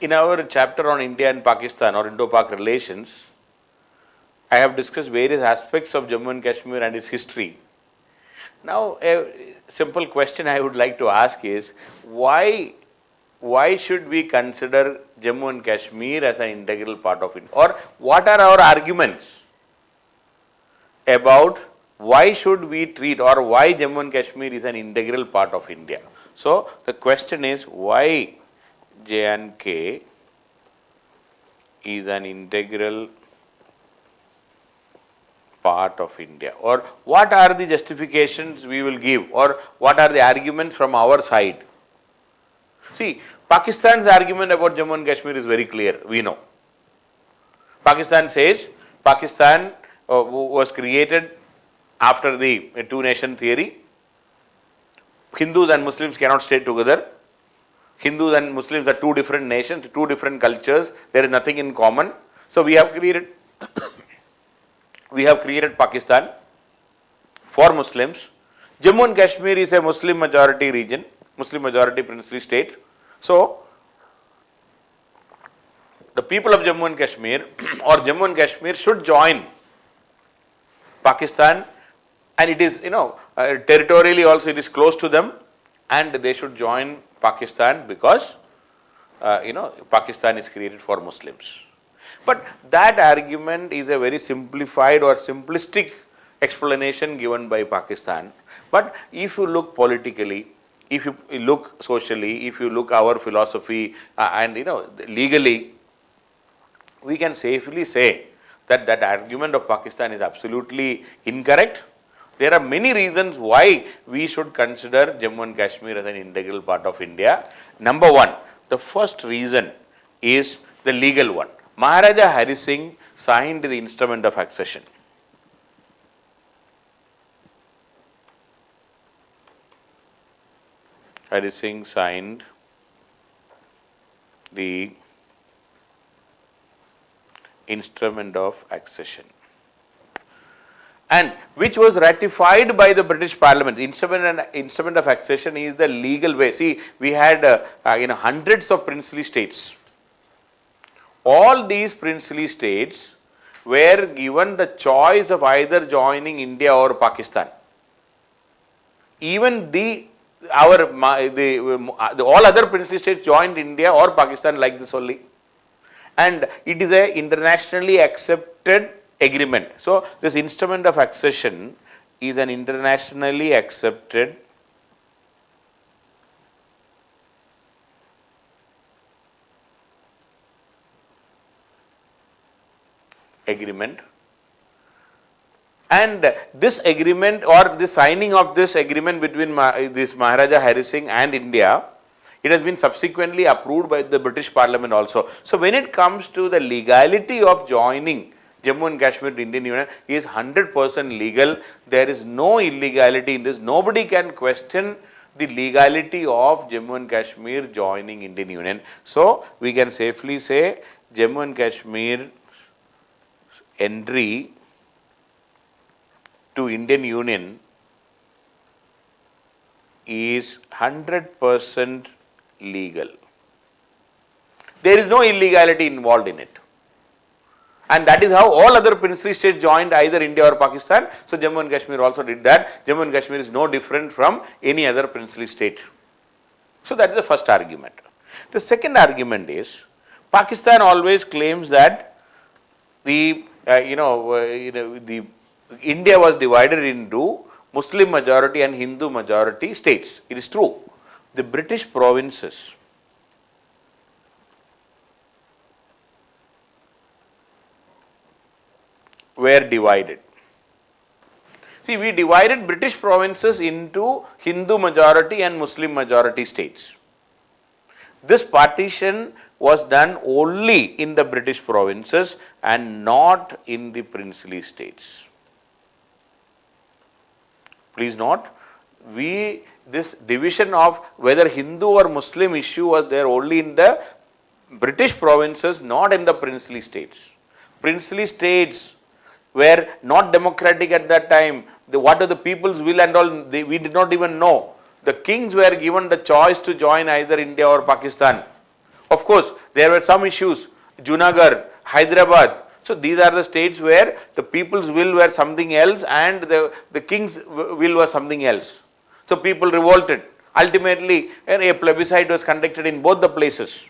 in our chapter on India and Pakistan or Indo-Pak relations, I have discussed various aspects of Jammu and Kashmir and its history. Now, a simple question I would like to ask is, why should we consider Jammu and Kashmir as an integral part of it? Or what are our arguments about why should we treat or why Jammu and Kashmir is an integral part of India? So, the question is why J&K is an integral part of India, or what are the justifications we will give, or what are the arguments from our side? See, Pakistan's argument about Jammu and Kashmir is very clear, we know. Pakistan says Pakistan was created after the two-nation theory. Hindus and Muslims cannot stay together. Hindus and Muslims are two different nations, two different cultures, there is nothing in common. So we have created Pakistan for Muslims. Jammu and Kashmir is a Muslim majority region, Muslim majority princely state. So the people of Jammu and Kashmir or Jammu and Kashmir should join Pakistan, and it is, territorially also it is close to them, and they should join Pakistan because, Pakistan is created for Muslims. But that argument is a very simplified or simplistic explanation given by Pakistan. But if you look politically, if you look socially, if you look our philosophy and legally, we can safely say that that argument of Pakistan is absolutely incorrect. There are many reasons why we should consider Jammu and Kashmir as an integral part of India. Number one, the first reason is the legal one. Maharaja Hari Singh signed the instrument of accession. Hari Singh signed the instrument of accession, and which was ratified by the British Parliament. The instrument of accession is the legal way. See, we had hundreds of princely states. All these princely states were given the choice of either joining India or Pakistan. Even all other princely states joined India or Pakistan like this only. And it is an internationally accepted agreement. So, this instrument of accession is an internationally accepted agreement, and this agreement or the signing of this agreement between this Maharaja Hari Singh and India, it has been subsequently approved by the British Parliament also. So when it comes to the legality of joining Jammu and Kashmir to Indian Union, is 100% legal. There is no illegality in this. Nobody can question the legality of Jammu and Kashmir joining Indian Union. So we can safely say Jammu and Kashmir entry to Indian Union is 100% legal. There is no illegality involved in it. And that is how all other princely states joined either India or Pakistan. So Jammu and Kashmir also did that. Jammu and Kashmir is no different from any other princely state. So that is the first argument. The second argument is Pakistan always claims that India was divided into Muslim majority and Hindu majority states. It is true. The British provinces were divided. See, we divided British provinces into Hindu majority and Muslim majority states. This partition was done only in the British provinces and not in the princely states. Please note, this division of whether Hindu or Muslim issue was there only in the British provinces, not in the princely states. Princely states were not democratic at that time. What are the people's will and all, we did not even know. The kings were given the choice to join either India or Pakistan. Of course, there were some issues, Junagadh, Hyderabad. So these are the states where the people's will were something else and the king's will was something else. So people revolted. Ultimately, a plebiscite was conducted in both the places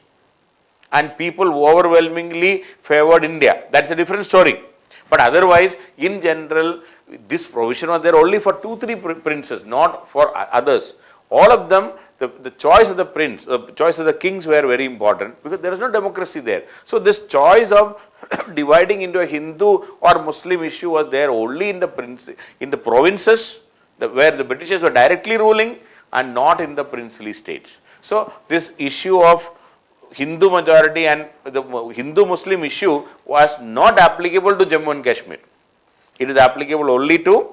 and people overwhelmingly favored India. That's a different story. But otherwise, in general, this provision was there only for 2-3 princes, not for others. All of them, the choice of the prince, the choice of the kings were very important because there is no democracy there. So this choice of dividing into a Hindu or Muslim issue was there only in the provinces where the Britishers were directly ruling and not in the princely states. So this issue of Hindu majority and the Hindu-Muslim issue was not applicable to Jammu and Kashmir. It is applicable only to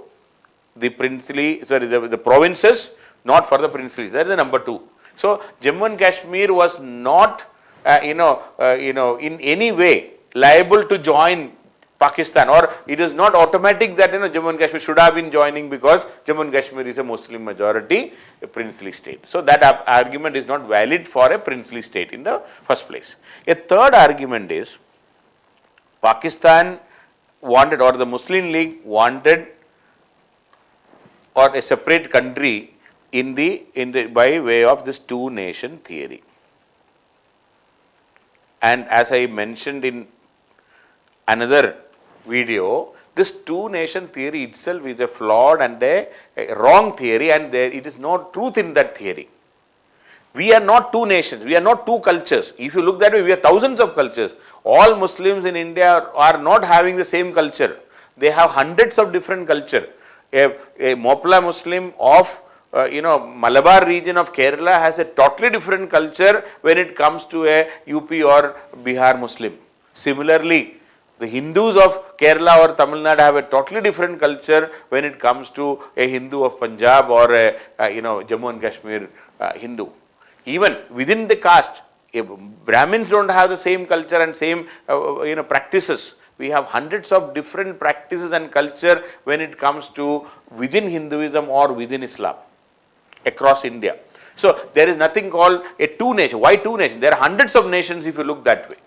the the provinces, not for the princely. That is the number 2. So Jammu and Kashmir was not, in any way liable to join Pakistan, or it is not automatic that Jammu and Kashmir should have been joining because Jammu and Kashmir is a Muslim majority, a princely state. So that argument is not valid for a princely state in the first place. A third argument is Pakistan wanted, or the Muslim League wanted, or a separate country by way of this two-nation theory. And as I mentioned in another video, this two-nation theory itself is a flawed and a wrong theory, and it is no truth in that theory. We are not two nations, we are not two cultures. If you look that way, we are thousands of cultures. All Muslims in India are not having the same culture. They have hundreds of different culture. A Mopla Muslim of Malabar region of Kerala has a totally different culture when it comes to a UP or Bihar Muslim. Similarly, the Hindus of Kerala or Tamil Nadu have a totally different culture when it comes to a Hindu of Punjab or a Jammu and Kashmir Hindu. Even within the caste, Brahmins don't have the same culture and same practices. We have hundreds of different practices and culture when it comes to within Hinduism or within Islam across India. So there is nothing called a two nation. Why two nations? There are hundreds of nations if you look that way.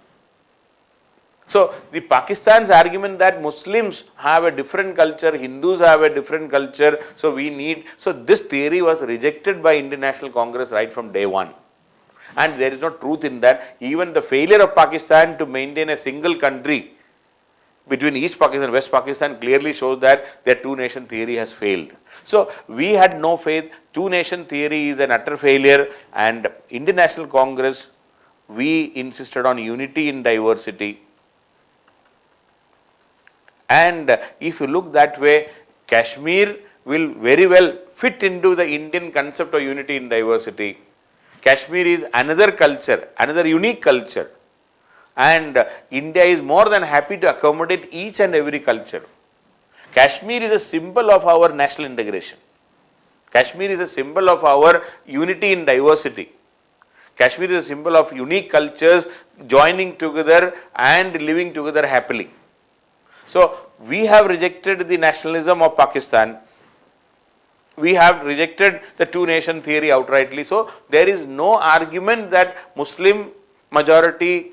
So the Pakistan's argument that Muslims have a different culture, Hindus have a different culture, so this theory was rejected by Indian National Congress right from day one. And there is no truth in that. Even the failure of Pakistan to maintain a single country between East Pakistan and West Pakistan clearly shows that their two-nation theory has failed. So we had no faith. Two-nation theory is an utter failure, and Indian National Congress, we insisted on unity in diversity. And if you look that way, Kashmir will very well fit into the Indian concept of unity in diversity. Kashmir is another culture, another unique culture. And India is more than happy to accommodate each and every culture. Kashmir is a symbol of our national integration. Kashmir is a symbol of our unity in diversity. Kashmir is a symbol of unique cultures joining together and living together happily. So we have rejected the nationalism of Pakistan. We have rejected the two-nation theory outrightly. So there is no argument that Muslim majority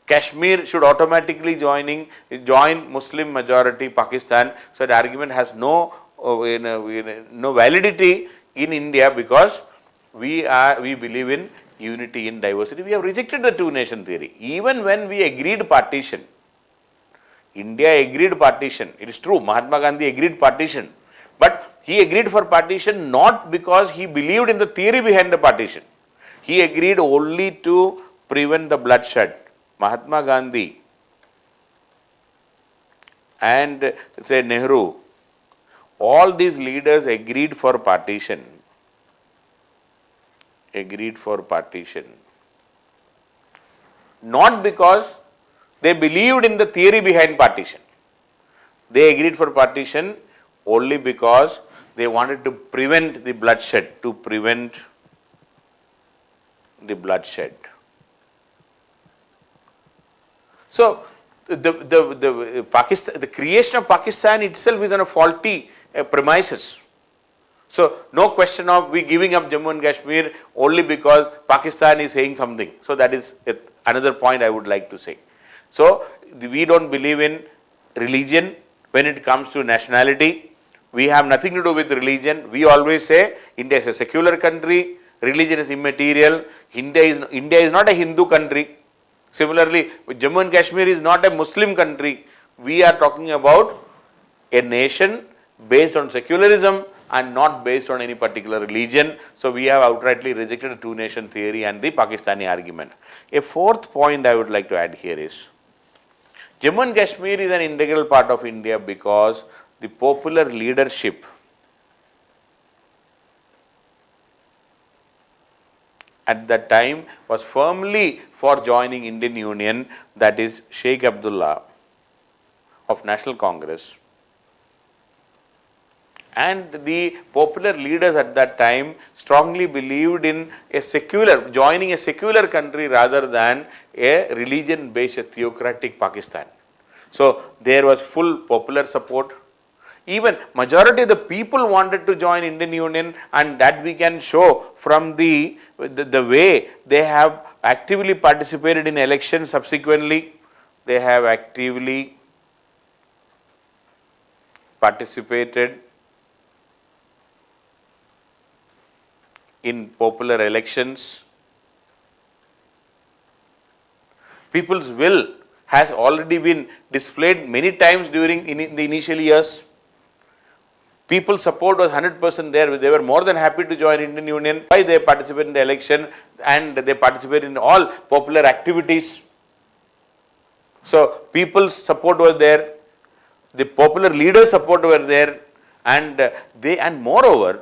Kashmir should automatically join Muslim majority Pakistan. So the argument has no validity in India because we believe in unity in diversity. We have rejected the two-nation theory. Even when we agreed partition, India agreed partition. It is true, Mahatma Gandhi agreed partition. But he agreed for partition not because he believed in the theory behind the partition. He agreed only to prevent the bloodshed. Mahatma Gandhi and say Nehru, all these leaders agreed for partition. Not because they believed in the theory behind partition. They agreed for partition only because they wanted to prevent the bloodshed, So the creation of Pakistan itself is on a faulty premises. So no question of we giving up Jammu and Kashmir only because Pakistan is saying something. So that is another point I would like to say. So we don't believe in religion when it comes to nationality. We have nothing to do with religion. We always say India is a secular country, religion is immaterial. India is not a Hindu country. Similarly, Jammu and Kashmir is not a Muslim country. We are talking about a nation based on secularism and not based on any particular religion. So we have outrightly rejected the two-nation theory and the Pakistani argument. A fourth point I would like to add here is, Jammu and Kashmir is an integral part of India because the popular leadership at that time was firmly for joining Indian Union, that is Sheikh Abdullah of National Congress. And the popular leaders at that time strongly believed in joining a secular country rather than a religion-based theocratic Pakistan. So there was full popular support. Even majority of the people wanted to join Indian Union, and that we can show from the way they have actively participated in elections subsequently. They have actively participated in popular elections. People's will has already been displayed many times during the initial years. People's support was 100% there. They were more than happy to join Indian Union. Why? They participate in the election and they participate in all popular activities. So people's support was there. The popular leaders' support were there, and moreover,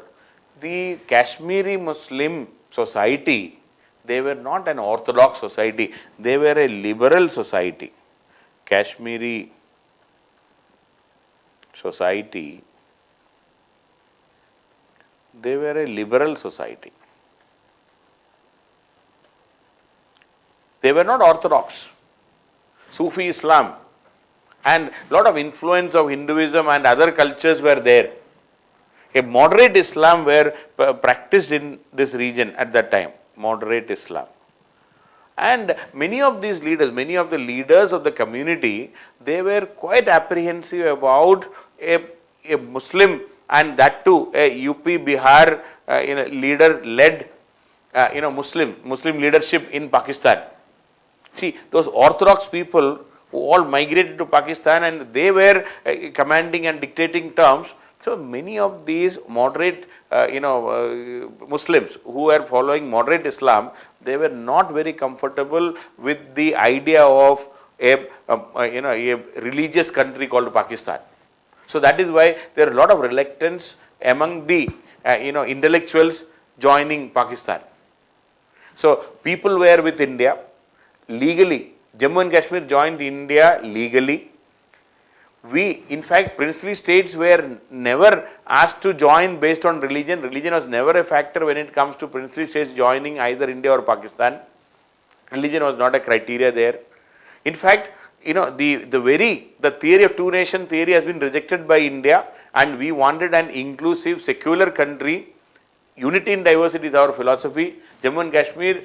the Kashmiri Muslim society, they were not an orthodox society, they were a liberal society. Kashmiri society, they were a liberal society. They were not orthodox. Sufi Islam and lot of influence of Hinduism and other cultures were there. A moderate Islam were practiced in this region at that time, moderate Islam. And many of these leaders, many of the leaders of the community, they were quite apprehensive about a Muslim, and that too a UP Bihar leader-led Muslim leadership in Pakistan. See, those orthodox people who all migrated to Pakistan and they were commanding and dictating terms. So many of these moderate Muslims who were following moderate Islam, they were not very comfortable with the idea of a religious country called Pakistan. So that is why there are a lot of reluctance among the intellectuals joining Pakistan. So people were with India legally. Jammu and Kashmir joined India legally. In fact, princely states were never asked to join based on religion. Religion was never a factor when it comes to princely states joining either India or Pakistan. Religion was not a criteria there. In fact, the theory of two-nation theory has been rejected by India, and we wanted an inclusive, secular country. Unity in diversity is our philosophy. Jammu and Kashmir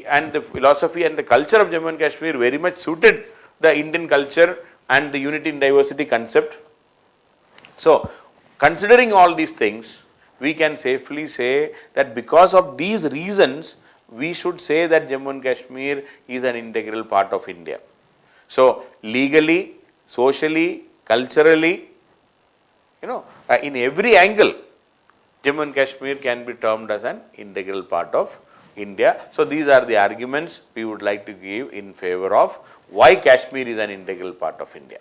and the philosophy and the culture of Jammu and Kashmir very much suited the Indian culture and the unity in diversity concept. So, considering all these things, we can safely say that because of these reasons, we should say that Jammu and Kashmir is an integral part of India. So, legally, socially, culturally, in every angle, Jammu and Kashmir can be termed as an integral part of India. So, these are the arguments we would like to give in favor of why Kashmir is an integral part of India.